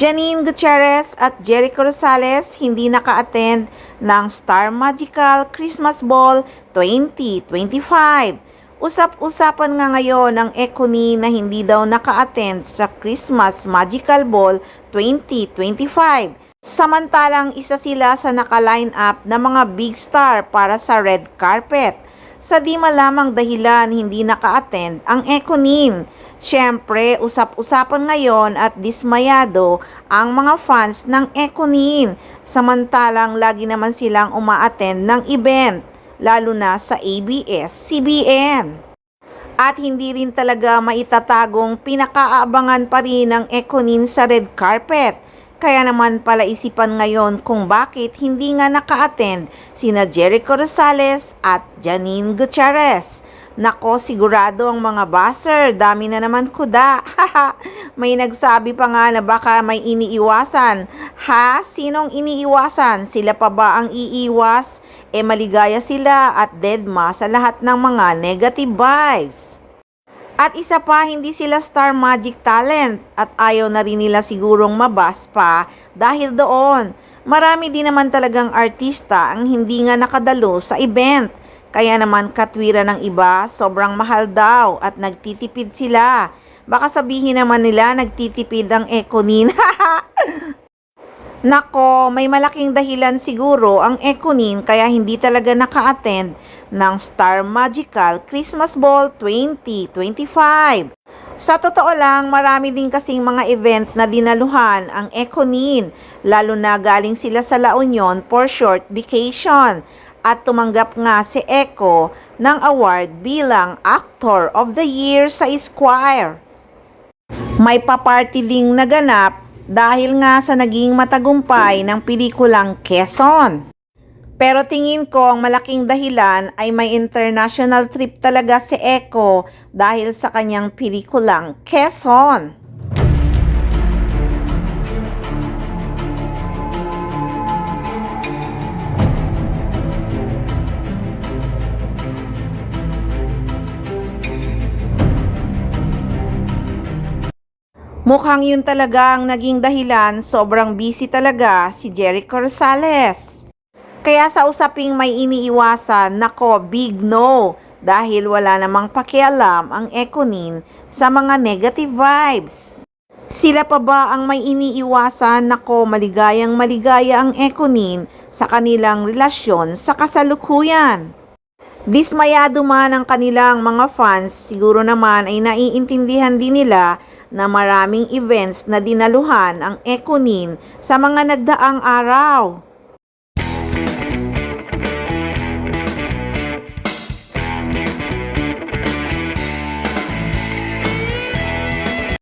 Janine Gutierrez at Jericho Rosales hindi naka-attend ng Star Magical Christmas Ball 2025. Usap-usapan nga ngayon ang Econy na hindi daw naka-attend sa Christmas Magical Ball 2025. Samantalang isa sila sa naka-line up na mga big star para sa red carpet. Sa di malamang dahilan hindi naka-attend ang Econy. Siyempre, usap-usapan ngayon at dismayado ang mga fans ng Econy. Samantalang lagi naman silang uma-attend ng event, lalo na sa ABS-CBN. At hindi rin talaga maitatagong pinakaabangan pa rin ng Econy sa red carpet. Kaya naman pala isipan ngayon kung bakit hindi nga naka-attend sina Jericho Rosales at Janine Gutierrez. Nako, sigurado ang mga buzzer, dami na naman kuda. May nagsabi pa nga na baka may iniiwasan. Ha? Sinong iniiwasan? Sila pa ba ang iiwas? Maligaya sila at deadma sa lahat ng mga negative vibes. At isa pa, hindi sila Star Magic talent at ayaw na rin nila sigurong mabas pa dahil doon. Marami din naman talagang artista ang hindi nga nakadalo sa event. Kaya naman katwiran ng iba, sobrang mahal daw at nagtitipid sila. Baka sabihin naman nila nagtitipid ang Econy. Nako, may malaking dahilan siguro ang Econy kaya hindi talaga naka-attend ng Star Magical Christmas Ball 2025. Sa totoo lang, marami din kasing mga event na dinaluhan ang Econy, lalo na galing sila sa La Union for short vacation. At tumanggap nga si Eco ng award bilang Actor of the Year sa Esquire. May pa-party ding naganap dahil nga sa naging matagumpay ng pelikulang Quezon. Pero tingin ko ang malaking dahilan ay may international trip talaga si Eco dahil sa kanyang pelikulang Quezon. Mukhang yun talaga ang naging dahilan, sobrang busy talaga si Jericho Rosales. Kaya sa usaping may iniiwasan, nako, big no, dahil wala namang pakialam ang Econy sa mga negative vibes. Sila pa ba ang may iniiwasan? Nako, maligayang maligaya ang Econy sa kanilang relasyon sa kasalukuyan. Dismayado man ang kanilang mga fans, siguro naman ay naiintindihan din nila na maraming events na dinaluhan ang Econy sa mga nagdaang araw.